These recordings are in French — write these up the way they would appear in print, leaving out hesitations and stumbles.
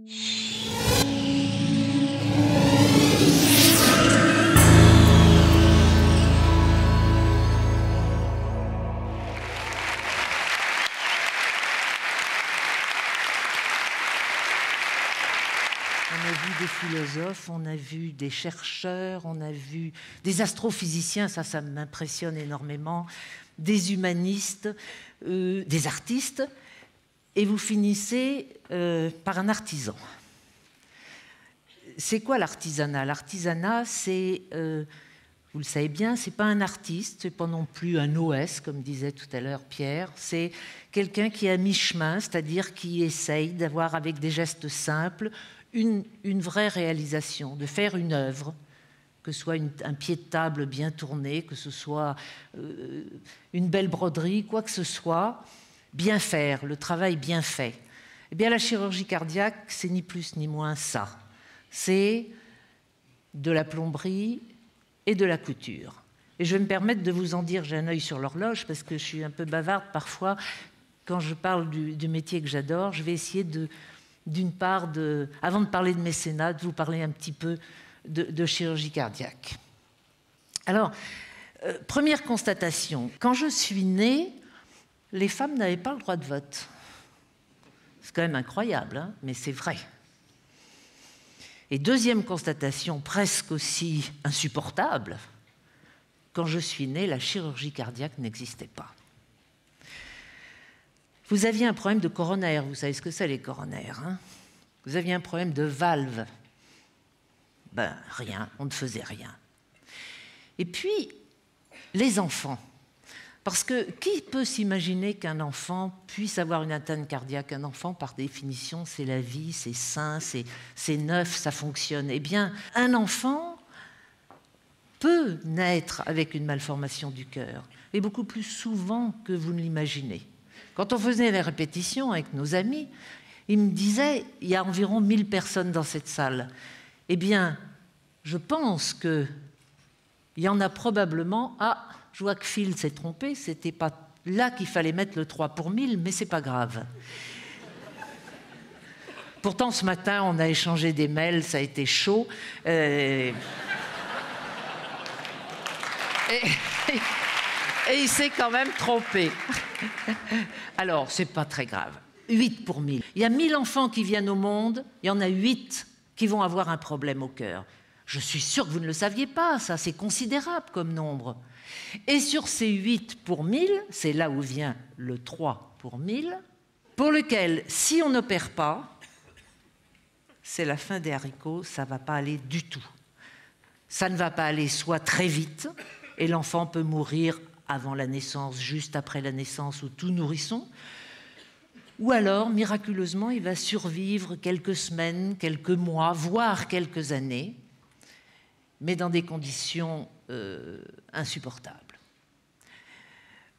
On a vu des philosophes, on a vu des chercheurs, on a vu des astrophysiciens, ça m'impressionne énormément, des humanistes, des artistes, et vous finissez par un artisan. C'est quoi l'artisanat? L'artisanat, c'est, vous le savez bien, c'est pas un artiste, c'est pas non plus un OS, comme disait tout à l'heure Pierre, c'est quelqu'un qui est à mi-chemin, c'est-à-dire qui essaye d'avoir avec des gestes simples une vraie réalisation, de faire une œuvre, que ce soit un pied de table bien tourné, que ce soit une belle broderie, quoi que ce soit, bien faire, le travail bien fait. Eh bien, la chirurgie cardiaque, c'est ni plus ni moins ça. C'est de la plomberie et de la couture. Et je vais me permettre de vous en dire, j'ai un œil sur l'horloge, parce que je suis un peu bavarde parfois. Quand je parle du métier que j'adore, je vais essayer d'une part, avant de parler de mécénat, de vous parler un petit peu de chirurgie cardiaque. Alors, première constatation, quand je suis née, les femmes n'avaient pas le droit de vote. C'est quand même incroyable, hein, mais c'est vrai. Et deuxième constatation, presque aussi insupportable, quand je suis née, la chirurgie cardiaque n'existait pas. Vous aviez un problème de coronaire, vous savez ce que c'est les coronaires, hein? Vous aviez un problème de valve. Ben, rien, on ne faisait rien. Et puis, les enfants. Parce que qui peut s'imaginer qu'un enfant puisse avoir une atteinte cardiaque? Un enfant, par définition, c'est la vie, c'est sain, c'est neuf, ça fonctionne. Eh bien, un enfant peut naître avec une malformation du cœur, et beaucoup plus souvent que vous ne l'imaginez. Quand on faisait les répétitions avec nos amis, ils me disaient, il y a environ 1000 personnes dans cette salle. Eh bien, je pense qu'il y en a probablement... Ah, je vois que Phil s'est trompé, c'était pas là qu'il fallait mettre le 3 pour 1000, mais c'est pas grave. Pourtant, ce matin, on a échangé des mails, ça a été chaud. Et il s'est quand même trompé. Alors, c'est pas très grave. 8 pour 1000. Il y a 1000 enfants qui viennent au monde, il y en a 8 qui vont avoir un problème au cœur. Je suis sûre que vous ne le saviez pas, ça, c'est considérable comme nombre. Et sur ces 8 pour 1000, c'est là où vient le 3 pour 1000, pour lequel, si on n'opère pas, c'est la fin des haricots, ça ne va pas aller du tout. Ça ne va pas aller soit très vite, et l'enfant peut mourir avant la naissance, juste après la naissance, ou tout nourrisson, ou alors, miraculeusement, il va survivre quelques semaines, quelques mois, voire quelques années, mais dans des conditions insupportables.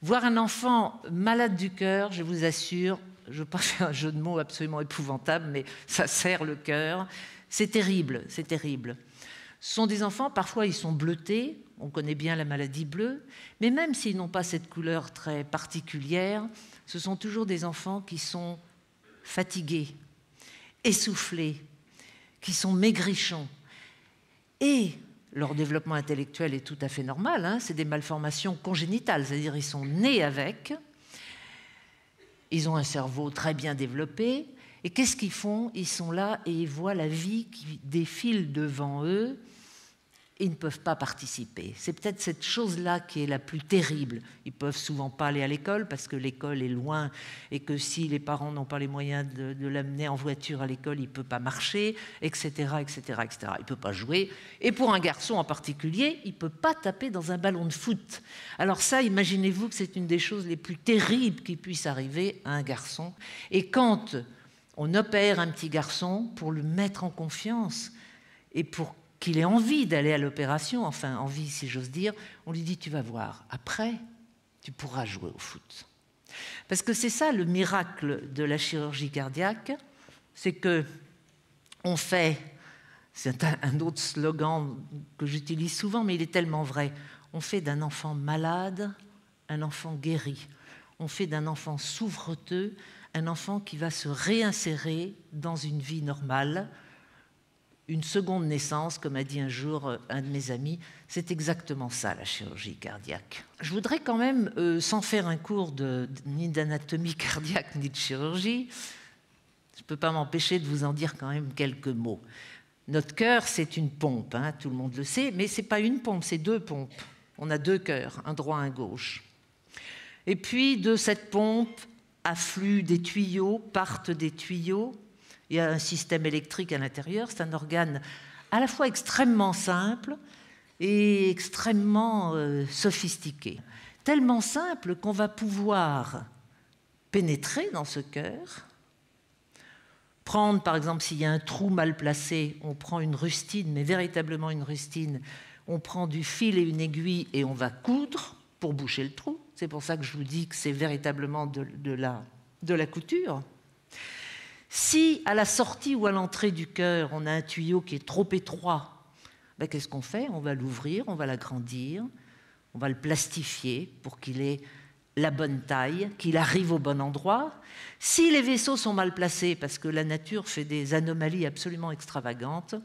Voir un enfant malade du cœur, je vous assure, je ne veux pas faire un jeu de mots absolument épouvantable, mais ça serre le cœur, c'est terrible, c'est terrible. Ce sont des enfants, parfois ils sont bleutés, on connaît bien la maladie bleue, mais même s'ils n'ont pas cette couleur très particulière, ce sont toujours des enfants qui sont fatigués, essoufflés, qui sont maigrichons. Et leur développement intellectuel est tout à fait normal, hein, c'est des malformations congénitales, c'est-à-dire ils sont nés avec, ils ont un cerveau très bien développé, et qu'est-ce qu'ils font? Ils sont là et ils voient la vie qui défile devant eux, et ils ne peuvent pas participer. C'est peut-être cette chose-là qui est la plus terrible. Ils ne peuvent souvent pas aller à l'école parce que l'école est loin et que si les parents n'ont pas les moyens de l'amener en voiture à l'école, il ne peut pas marcher, etc., etc., etc. Il ne peut pas jouer. Et pour un garçon en particulier, il ne peut pas taper dans un ballon de foot. Alors ça, imaginez-vous que c'est une des choses les plus terribles qui puissent arriver à un garçon. Et quand on opère un petit garçon pour le mettre en confiance et pour qu'il ait envie d'aller à l'opération, enfin envie si j'ose dire, on lui dit tu vas voir, après tu pourras jouer au foot. Parce que c'est ça le miracle de la chirurgie cardiaque, c'est que on fait, c'est un autre slogan que j'utilise souvent, mais il est tellement vrai, on fait d'un enfant malade un enfant guéri, on fait d'un enfant souffreteux un enfant qui va se réinsérer dans une vie normale, une seconde naissance, comme a dit un jour un de mes amis. C'est exactement ça, la chirurgie cardiaque. Je voudrais quand même, sans faire un cours ni d'anatomie cardiaque ni de chirurgie, je ne peux pas m'empêcher de vous en dire quand même quelques mots. Notre cœur, c'est une pompe, hein, tout le monde le sait, mais ce n'est pas une pompe, c'est deux pompes. On a deux cœurs, un droit, un gauche. Et puis, de cette pompe affluent des tuyaux, partent des tuyaux. Il y a un système électrique à l'intérieur. C'est un organe à la fois extrêmement simple et extrêmement sophistiqué. Tellement simple qu'on va pouvoir pénétrer dans ce cœur, prendre, par exemple, s'il y a un trou mal placé, on prend une rustine, mais véritablement une rustine, on prend du fil et une aiguille et on va coudre pour boucher le trou. C'est pour ça que je vous dis que c'est véritablement de la couture. Si à la sortie ou à l'entrée du cœur, on a un tuyau qui est trop étroit, ben, qu'est-ce qu'on fait? On va l'ouvrir, on va l'agrandir, on va le plastifier pour qu'il ait la bonne taille, qu'il arrive au bon endroit. Si les vaisseaux sont mal placés, parce que la nature fait des anomalies absolument extravagantes,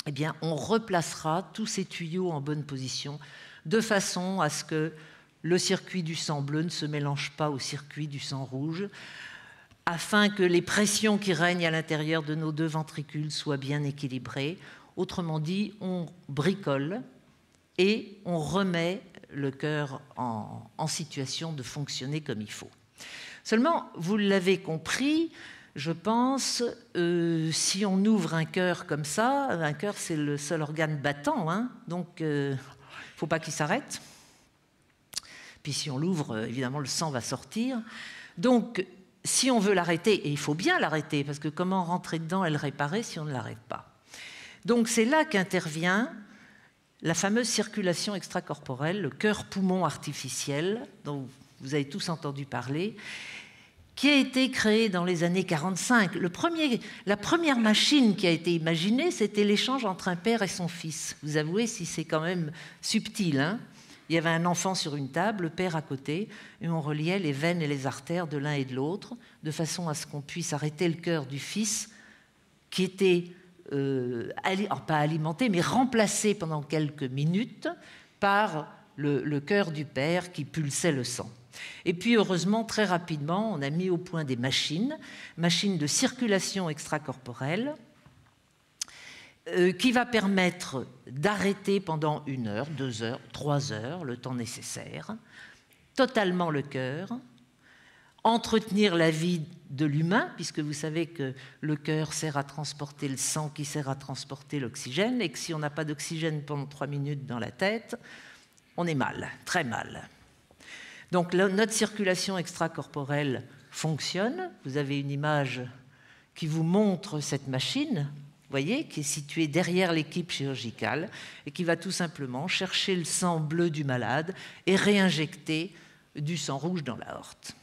eh bien, on replacera tous ces tuyaux en bonne position, de façon à ce que le circuit du sang bleu ne se mélange pas au circuit du sang rouge, afin que les pressions qui règnent à l'intérieur de nos deux ventricules soient bien équilibrées. Autrement dit, on bricole et on remet le cœur en situation de fonctionner comme il faut. Seulement, vous l'avez compris, je pense, si on ouvre un cœur comme ça, un cœur c'est le seul organe battant, hein, donc il ne faut pas qu'il s'arrête. Puis si on l'ouvre, évidemment le sang va sortir. Donc si on veut l'arrêter, et il faut bien l'arrêter, parce que comment rentrer dedans et le réparer si on ne l'arrête pas? Donc c'est là qu'intervient la fameuse circulation extracorporelle, le cœur-poumon artificiel, dont vous avez tous entendu parler, qui a été créé dans les années 45. La première machine qui a été imaginée, c'était l'échange entre un père et son fils. Vous avouez si c'est quand même subtil, hein? Il y avait un enfant sur une table, le père à côté, et on reliait les veines et les artères de l'un et de l'autre, de façon à ce qu'on puisse arrêter le cœur du fils, qui était pas alimenté, mais remplacé pendant quelques minutes par le cœur du père qui pulsait le sang. Et puis, heureusement, très rapidement, on a mis au point des machines de circulation extracorporelle, qui va permettre d'arrêter pendant 1 heure, 2 heures, 3 heures, le temps nécessaire, totalement le cœur, entretenir la vie de l'humain, puisque vous savez que le cœur sert à transporter le sang qui sert à transporter l'oxygène, et que si on n'a pas d'oxygène pendant 3 minutes dans la tête, on est mal, très mal. Donc notre circulation extracorporelle fonctionne. Vous avez une image qui vous montre cette machine, vous voyez, qui est située derrière l'équipe chirurgicale et qui va tout simplement chercher le sang bleu du malade et réinjecter du sang rouge dans l'aorte.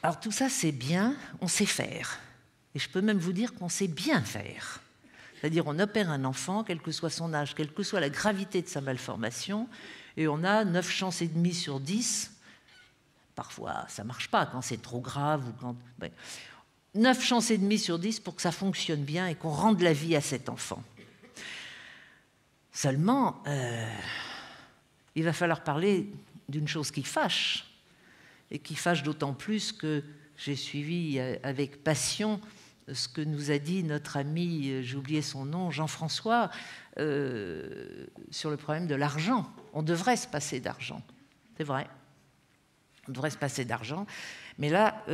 Alors tout ça, c'est bien, on sait faire. Et je peux même vous dire qu'on sait bien faire. C'est-à-dire on opère un enfant, quel que soit son âge, quelle que soit la gravité de sa malformation, et on a 9 chances et demie sur 10. Parfois, ça ne marche pas quand c'est trop grave ou quand... 9 chances et demie sur 10 pour que ça fonctionne bien et qu'on rende la vie à cet enfant. Seulement, il va falloir parler d'une chose qui fâche, et qui fâche d'autant plus que j'ai suivi avec passion ce que nous a dit notre ami, j'ai oublié son nom, Jean-François, sur le problème de l'argent. On devrait se passer d'argent, c'est vrai. On devrait se passer d'argent, mais là,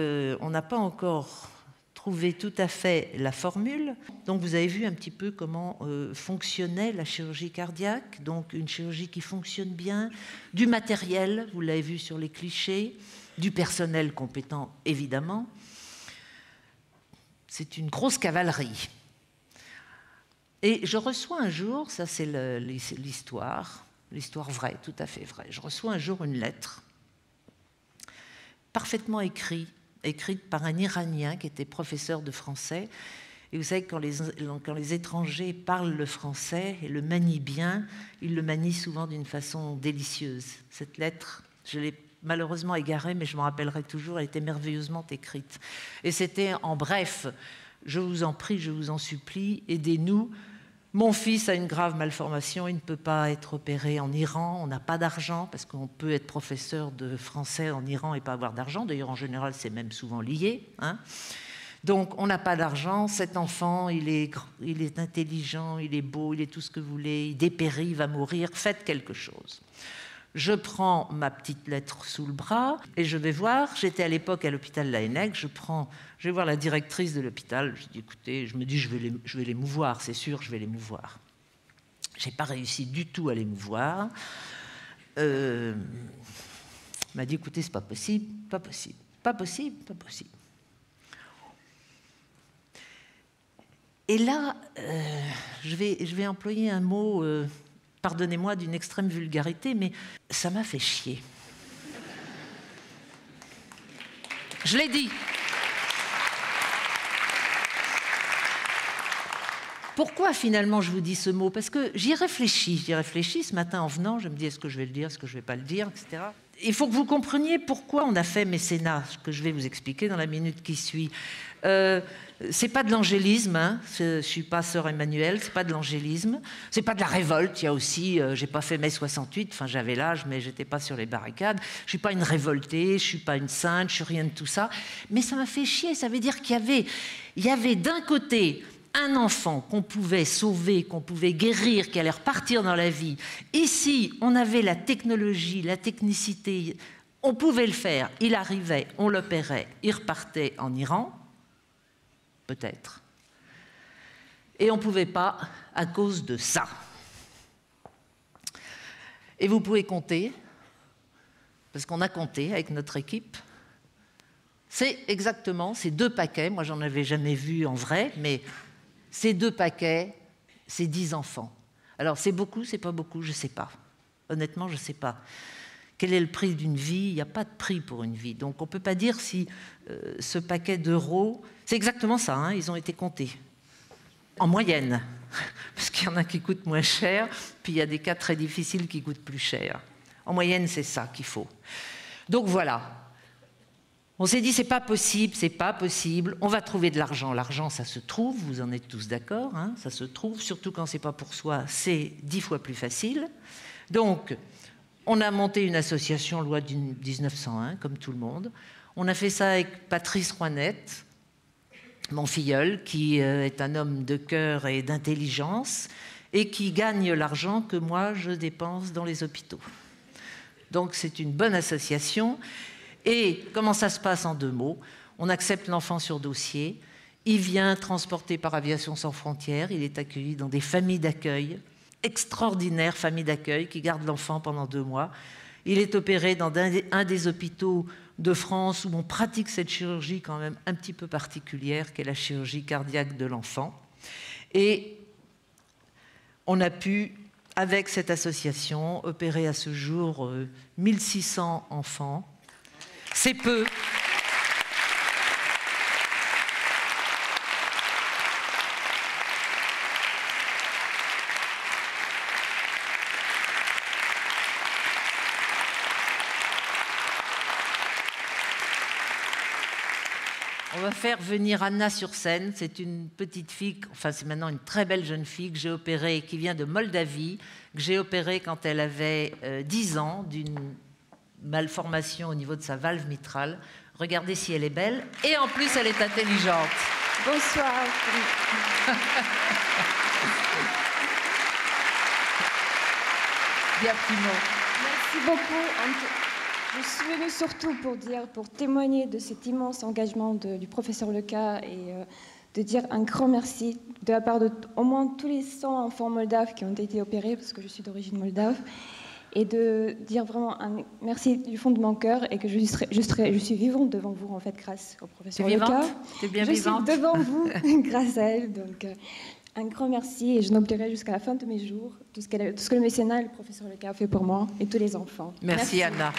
on n'a pas encore trouvé tout à fait la formule. Donc vous avez vu un petit peu comment fonctionnait la chirurgie cardiaque, donc une chirurgie qui fonctionne bien, du matériel, vous l'avez vu sur les clichés, du personnel compétent, évidemment. C'est une grosse cavalerie. Et je reçois un jour, ça c'est l'histoire vraie, tout à fait vraie, je reçois un jour une lettre, parfaitement écrite par un Iranien qui était professeur de français. Et vous savez que quand les étrangers parlent le français et le manient bien, ils le manient souvent d'une façon délicieuse. Cette lettre, je l'ai malheureusement égarée, mais je m'en rappellerai toujours, elle était merveilleusement écrite. Et c'était en bref, je vous en prie, je vous en supplie, aidez-nous. Mon fils a une grave malformation, il ne peut pas être opéré en Iran, on n'a pas d'argent, parce qu'on peut être professeur de français en Iran et pas avoir d'argent. D'ailleurs, en général, c'est même souvent lié. Hein. Donc, on n'a pas d'argent. Cet enfant, il est intelligent, il est beau, il est tout ce que vous voulez, il dépérit, il va mourir. Faites quelque chose. Je prends ma petite lettre sous le bras et je vais voir. J'étais à l'époque à l'hôpital Laennec. Je vais voir la directrice de l'hôpital. Je dis, écoutez, je me dis, je vais l'émouvoir, c'est sûr, je vais l'émouvoir. Je n'ai pas réussi du tout à l'émouvoir. Elle m'a dit, écoutez, c'est pas possible, pas possible, pas possible, pas possible. Et là, je vais employer un mot, pardonnez-moi d'une extrême vulgarité, mais ça m'a fait chier. Je l'ai dit. Pourquoi finalement je vous dis ce mot? Parce que j'y réfléchis ce matin en venant, je me dis est-ce que je vais le dire, est-ce que je ne vais pas le dire, etc. Il faut que vous compreniez pourquoi on a fait mécénat, ce que je vais vous expliquer dans la minute qui suit. C'est pas de l'angélisme, hein. Je suis pas sœur Emmanuelle, c'est pas de l'angélisme, c'est pas de la révolte. Il y a aussi, j'ai pas fait mai 68, enfin j'avais l'âge, mais j'étais pas sur les barricades. Je suis pas une révoltée, je suis pas une sainte, je suis rien de tout ça. Mais ça m'a fait chier. Ça veut dire qu'il y avait d'un côté un enfant qu'on pouvait sauver, qu'on pouvait guérir, qui allait repartir dans la vie. Ici, on avait la technologie, la technicité, on pouvait le faire. Il arrivait, on l'opérait, il repartait en Iran. Peut-être. Et on ne pouvait pas à cause de ça. Et vous pouvez compter, parce qu'on a compté avec notre équipe, c'est exactement ces 2 paquets, moi j'en avais jamais vu en vrai, mais ces 2 paquets, c'est 10 enfants. Alors c'est beaucoup, c'est pas beaucoup, je ne sais pas. Honnêtement, je ne sais pas. Quel est le prix d'une vie? Il n'y a pas de prix pour une vie. Donc on ne peut pas dire si ce paquet d'euros... C'est exactement ça, hein, ils ont été comptés. En moyenne. Parce qu'il y en a qui coûtent moins cher, puis il y a des cas très difficiles qui coûtent plus cher. En moyenne, c'est ça qu'il faut. Donc voilà. On s'est dit, c'est pas possible, on va trouver de l'argent. L'argent, ça se trouve, vous en êtes tous d'accord, hein, ça se trouve, surtout quand c'est pas pour soi, c'est 10 fois plus facile. Donc... on a monté une association loi du 1901, comme tout le monde. On a fait ça avec Patrice Rouanette, mon filleul, qui est un homme de cœur et d'intelligence, et qui gagne l'argent que moi, je dépense dans les hôpitaux. Donc c'est une bonne association. Et comment ça se passe en 2 mots? On accepte l'enfant sur dossier, il vient transporté par Aviation Sans Frontières, il est accueilli dans des familles d'accueil, extraordinaire famille d'accueil qui garde l'enfant pendant 2 mois. Il est opéré dans un des hôpitaux de France où on pratique cette chirurgie quand même un petit peu particulière, qui est la chirurgie cardiaque de l'enfant. Et on a pu, avec cette association, opérer à ce jour 1600 enfants. C'est peu. On va faire venir Anna sur scène. C'est une petite fille, enfin c'est maintenant une très belle jeune fille que j'ai opérée, qui vient de Moldavie, que j'ai opérée quand elle avait 10 ans d'une malformation au niveau de sa valve mitrale. Regardez si elle est belle. Et en plus, elle est intelligente. Bonsoir. Bien, petit mot. Merci beaucoup. Je suis venue surtout pour témoigner de cet immense engagement du professeur Leca et de dire un grand merci de la part de au moins tous les 100 enfants moldaves qui ont été opérés, parce que je suis d'origine moldave, et de dire vraiment un merci du fond de mon cœur et que je suis vivante devant vous en fait grâce au professeur Leca. T'es bien vivante. Je suis devant vous grâce à elle, donc un grand merci et je n'oublierai jusqu'à la fin de mes jours tout ce que le mécénat et le professeur Leca a fait pour moi et tous les enfants. Merci. Anna.